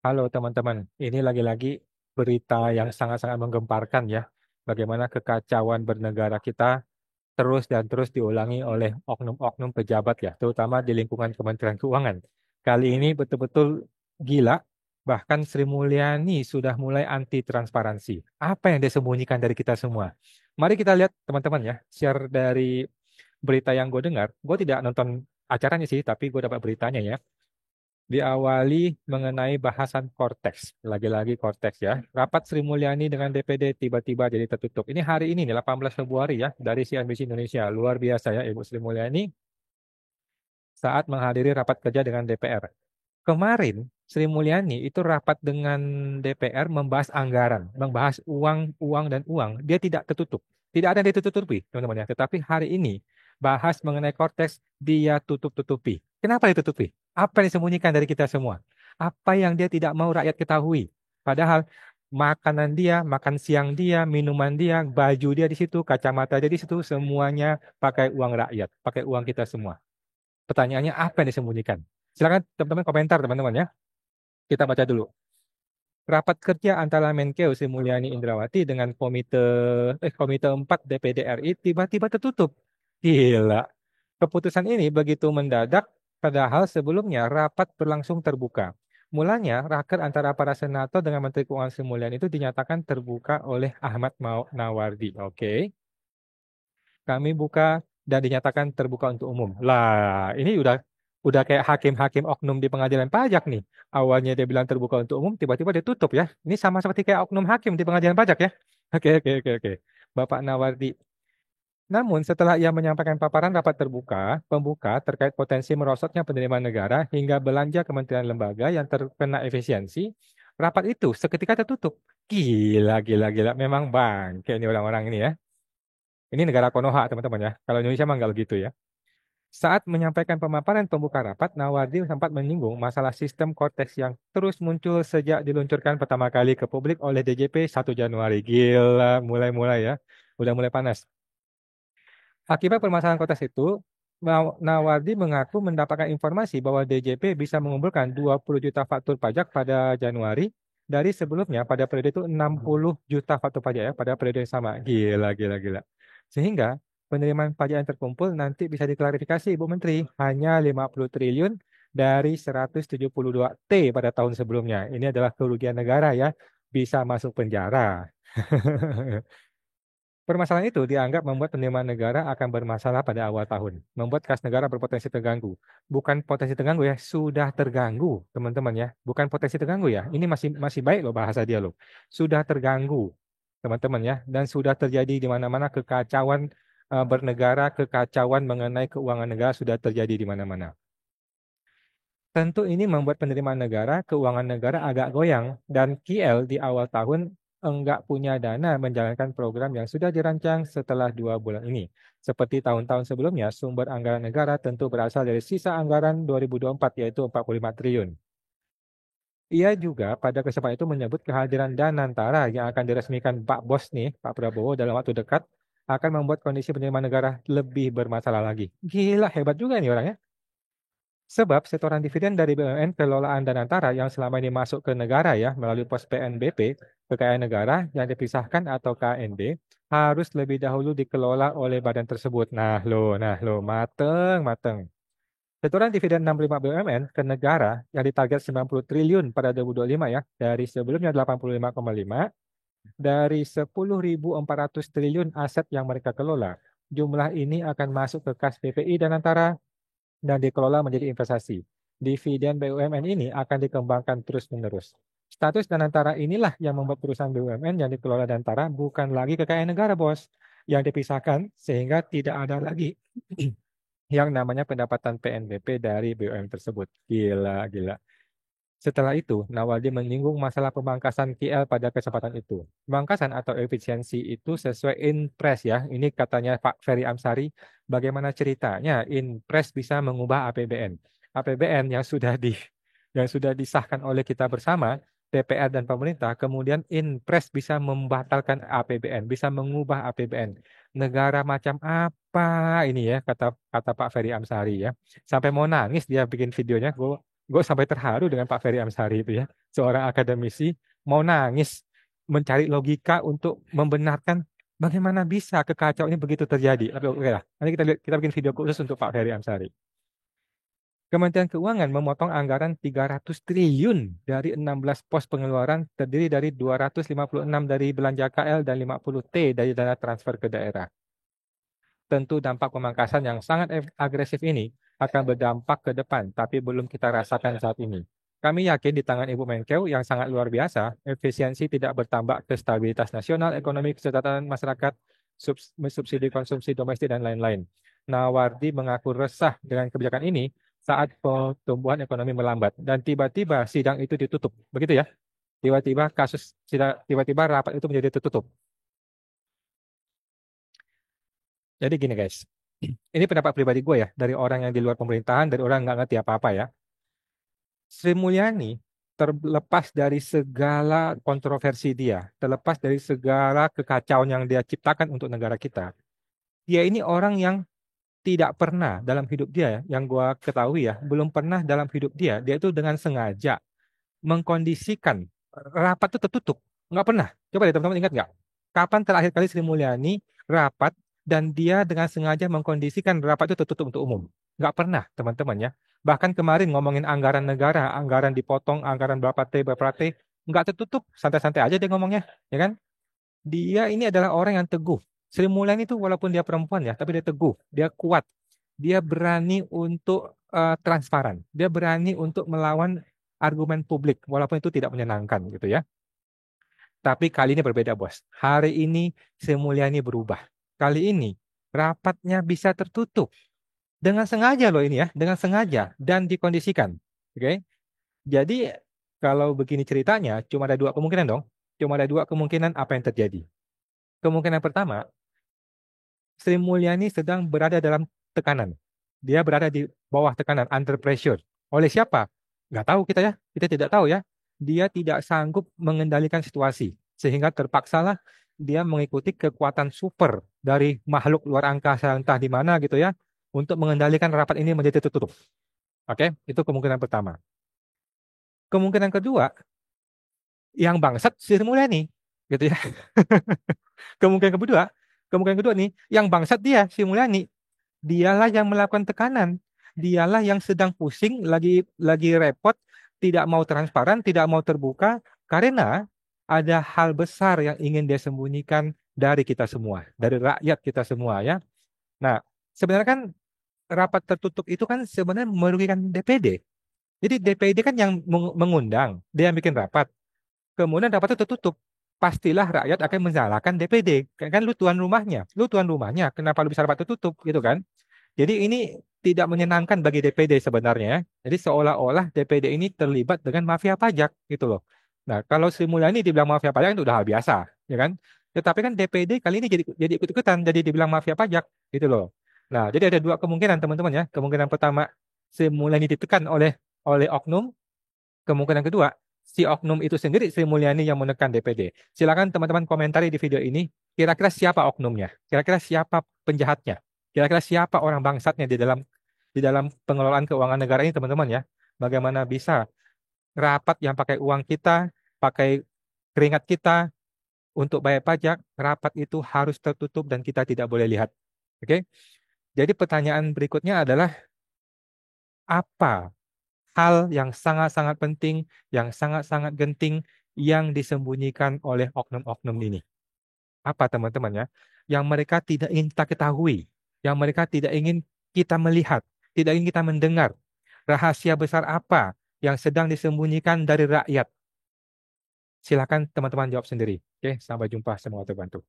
Halo teman-teman, ini lagi-lagi berita yang sangat-sangat menggemparkan ya. Bagaimana kekacauan bernegara kita terus dan terus diulangi oleh oknum-oknum pejabat ya, terutama di lingkungan Kementerian Keuangan. Kali ini betul-betul gila, bahkan Sri Mulyani sudah mulai anti transparansi. Apa yang disembunyikan dari kita semua? Mari kita lihat teman-teman ya, share dari berita yang gue dengar. Gue tidak nonton acaranya sih, tapi gue dapat beritanya ya. Diawali mengenai bahasan Cortex. Lagi-lagi Cortex ya. Rapat Sri Mulyani dengan DPD tiba-tiba jadi tertutup. Ini hari ini nih 18 Februari ya dari CNBC Indonesia. Luar biasa ya Ibu Sri Mulyani saat menghadiri rapat kerja dengan DPR. Kemarin Sri Mulyani itu rapat dengan DPR membahas anggaran, membahas uang, uang dan uang. Dia tidak tertutup. Tidak ada yang ditutup-tutupi, teman-teman ya. Tetapi hari ini bahas mengenai Cortex, dia tutup-tutupi. Kenapa ditutupi? Apa yang disembunyikan dari kita semua? Apa yang dia tidak mau rakyat ketahui? Padahal makanan dia, makan siang dia, minuman dia, baju dia di situ, kacamata dia di situ, semuanya pakai uang rakyat, pakai uang kita semua. Pertanyaannya apa yang disembunyikan? Silakan teman-teman komentar teman-teman ya. Kita baca dulu. Rapat kerja antara Menkeu Sri Mulyani Indrawati dengan Komite 4 DPD RI tiba-tiba tertutup. Gila. Keputusan ini begitu mendadak padahal sebelumnya rapat berlangsung terbuka. Mulanya raker antara para senator dengan Menteri Keuangan Sri Mulyani itu dinyatakan terbuka oleh Ahmad Nawardi. Oke. Kami buka dan dinyatakan terbuka untuk umum. Lah, ini udah kayak hakim-hakim oknum di pengadilan pajak nih. Awalnya dia bilang terbuka untuk umum, tiba-tiba dia tutup ya. Ini sama seperti kayak oknum hakim di pengadilan pajak ya. Oke, oke, oke, oke. Bapak Nawardi. Namun setelah ia menyampaikan paparan rapat terbuka, pembuka terkait potensi merosotnya penerimaan negara hingga belanja kementerian lembaga yang terkena efisiensi, rapat itu seketika tertutup. Gila, gila, gila. Memang bangke ini orang-orang ini ya. Ini negara Konoha, teman-teman ya. Kalau Indonesia mah nggak begitu ya. Saat menyampaikan pemaparan pembuka rapat, Nawardi sempat menyinggung masalah sistem Cortex yang terus muncul sejak diluncurkan pertama kali ke publik oleh DJP 1 Januari. Gila, mulai-mulai ya. Udah mulai panas. Akibat permasalahan Cortex itu, Nawardi mengaku mendapatkan informasi bahwa DJP bisa mengumpulkan 20 juta faktur pajak pada Januari dari sebelumnya pada periode itu 60 juta faktur pajak ya pada periode yang sama. Gila, gila, gila. Sehingga penerimaan pajak yang terkumpul nanti bisa diklarifikasi Ibu Menteri hanya 50 triliun dari 172 T pada tahun sebelumnya. Ini adalah kerugian negara ya, bisa masuk penjara. Permasalahan itu dianggap membuat penerimaan negara akan bermasalah pada awal tahun, membuat kas negara berpotensi terganggu. Bukan potensi terganggu ya, sudah terganggu, teman-teman ya. Bukan potensi terganggu ya. Ini masih masih baik loh bahasa dia loh. Sudah terganggu, teman-teman ya, dan sudah terjadi di mana-mana kekacauan bernegara, kekacauan mengenai keuangan negara sudah terjadi di mana-mana. Tentu ini membuat penerimaan negara, keuangan negara agak goyang, dan KL di awal tahun enggak punya dana menjalankan program yang sudah dirancang setelah 2 bulan ini. Seperti tahun-tahun sebelumnya, sumber anggaran negara tentu berasal dari sisa anggaran 2024, yaitu 45 triliun. Ia juga pada kesempatan itu menyebut kehadiran Danantara yang akan diresmikan Pak Bos nih, Pak Prabowo dalam waktu dekat, akan membuat kondisi penerimaan negara lebih bermasalah lagi. Gila, hebat juga nih orangnya. Sebab setoran dividen dari BUMN kelolaan Danantara yang selama ini masuk ke negara ya melalui pos PNBP, kekayaan negara yang dipisahkan atau KND, harus lebih dahulu dikelola oleh badan tersebut. Nah lo, mateng, mateng. Setoran dividen 65 BUMN ke negara yang ditarget 90 triliun pada 2025 ya, dari sebelumnya 85,5, dari 10.400 triliun aset yang mereka kelola. Jumlah ini akan masuk ke kas BPI Danantara dan dikelola menjadi investasi. Dividen BUMN ini akan dikembangkan terus-menerus. Status Danantara inilah yang membuat perusahaan BUMN yang dikelola Danantara bukan lagi kekayaan negara, bos. Yang dipisahkan sehingga tidak ada lagi yang namanya pendapatan PNBP dari BUMN tersebut. Gila, gila. Setelah itu, Nawaldi menyinggung masalah pemangkasan KL pada kesempatan itu. Pemangkasan atau efisiensi itu sesuai Inpres ya. Ini katanya Pak Ferry Amsari. Bagaimana ceritanya Inpres bisa mengubah APBN? APBN yang sudah disahkan oleh kita bersama, DPR dan pemerintah, kemudian Inpres bisa membatalkan APBN, bisa mengubah APBN. Negara macam apa ini ya, kata kata Pak Ferry Amsari ya. Sampai mau nangis dia bikin videonya. Gue sampai terharu dengan Pak Ferry Amsari itu ya, seorang akademisi mau nangis mencari logika untuk membenarkan bagaimana bisa kekacauan ini begitu terjadi. Tapi oke lah, nanti kita bikin video khusus untuk Pak Ferry Amsari. Kementerian Keuangan memotong anggaran 300 triliun dari 16 pos pengeluaran terdiri dari 256 dari belanja KL dan 50 T dari dana transfer ke daerah. Tentu dampak pemangkasan yang sangat agresif ini akan berdampak ke depan, tapi belum kita rasakan saat ini. Kami yakin di tangan Ibu Menkeu yang sangat luar biasa, efisiensi tidak bertambah ke stabilitas nasional, ekonomi, kesejahteraan masyarakat, subsidi konsumsi domestik, dan lain-lain. Nawardi mengaku resah dengan kebijakan ini saat pertumbuhan ekonomi melambat dan tiba-tiba sidang itu ditutup. Begitu ya. Tiba-tiba tiba-tiba rapat itu menjadi tertutup. Jadi gini guys, ini pendapat pribadi gue ya, dari orang yang di luar pemerintahan, dari orang yang nggak ngerti apa-apa ya. Sri Mulyani terlepas dari segala kontroversi dia, terlepas dari segala kekacauan yang dia ciptakan untuk negara kita. Dia ini orang yang tidak pernah dalam hidup dia, yang gue ketahui ya, belum pernah dalam hidup dia itu dengan sengaja mengkondisikan rapat itu tertutup. Nggak pernah. Coba deh teman-teman ingat nggak? Kapan terakhir kali Sri Mulyani rapat dan dia dengan sengaja mengkondisikan rapat itu tertutup untuk umum? Nggak pernah, teman-teman ya. Bahkan kemarin ngomongin anggaran negara, anggaran dipotong, anggaran berapa T, nggak tertutup, santai-santai aja dia ngomongnya, ya kan? Dia ini adalah orang yang teguh. Sri Mulyani itu walaupun dia perempuan ya, tapi dia teguh, dia kuat, dia berani untuk transparan, dia berani untuk melawan argumen publik, walaupun itu tidak menyenangkan gitu ya. Tapi kali ini berbeda, bos. Hari ini Sri Mulyani berubah. Kali ini rapatnya bisa tertutup dengan sengaja loh ini ya, dengan sengaja dan dikondisikan. Oke. Jadi kalau begini ceritanya, cuma ada dua kemungkinan dong. Cuma ada dua kemungkinan apa yang terjadi. Kemungkinan pertama, Sri Mulyani sedang berada dalam tekanan. Dia berada di bawah tekanan, under pressure. Oleh siapa? Nggak tahu kita ya. Kita tidak tahu ya. Dia tidak sanggup mengendalikan situasi. Sehingga terpaksalah dia mengikuti kekuatan super dari makhluk luar angkasa entah di mana gitu ya. Untuk mengendalikan rapat ini menjadi tertutup. Oke, itu kemungkinan pertama. Kemungkinan kedua, yang bangsat Sri Mulyani. Gitu ya. Kemungkinan kedua, kemungkinan kedua nih, yang bangsat dia, Sri Mulyani. Dialah yang melakukan tekanan. Dialah yang sedang pusing, lagi repot, tidak mau transparan, tidak mau terbuka, karena ada hal besar yang ingin dia sembunyikan dari kita semua, dari rakyat kita semua ya. Nah, sebenarnya kan rapat tertutup itu kan sebenarnya merugikan DPD. Jadi DPD kan yang mengundang, dia yang bikin rapat. Kemudian rapat itu tertutup. Pastilah rakyat akan menyalahkan DPD. Kan lu tuan rumahnya. Lu tuan rumahnya, kenapa lu bisa rapat tertutup gitu kan? Jadi ini tidak menyenangkan bagi DPD sebenarnya. Jadi seolah-olah DPD ini terlibat dengan mafia pajak gitu loh. Nah, kalau Sri Mulyani dibilang mafia pajak itu udah hal biasa, ya kan? Tetapi kan DPD kali ini jadi ikut-ikutan, jadi dibilang mafia pajak gitu loh. Nah, jadi ada dua kemungkinan teman-teman ya. Kemungkinan pertama, Sri Mulyani ditekan oleh oknum. Kemungkinan kedua, si oknum itu sendiri Sri Mulyani yang menekan DPD. Silakan teman-teman komentari di video ini, kira-kira siapa oknumnya? Kira-kira siapa penjahatnya? Kira-kira siapa orang bangsatnya di dalam pengelolaan keuangan negara ini, teman-teman ya? Bagaimana bisa rapat yang pakai uang kita, pakai keringat kita untuk bayar pajak, rapat itu harus tertutup dan kita tidak boleh lihat. Oke? Jadi pertanyaan berikutnya adalah apa hal yang sangat-sangat penting, yang sangat-sangat genting yang disembunyikan oleh oknum-oknum ini? Apa teman-teman ya? Yang mereka tidak ingin kita ketahui, yang mereka tidak ingin kita melihat, tidak ingin kita mendengar. Rahasia besar apa yang sedang disembunyikan dari rakyat? Silakan teman-teman jawab sendiri. Oke, sampai jumpa. Semoga terbantu.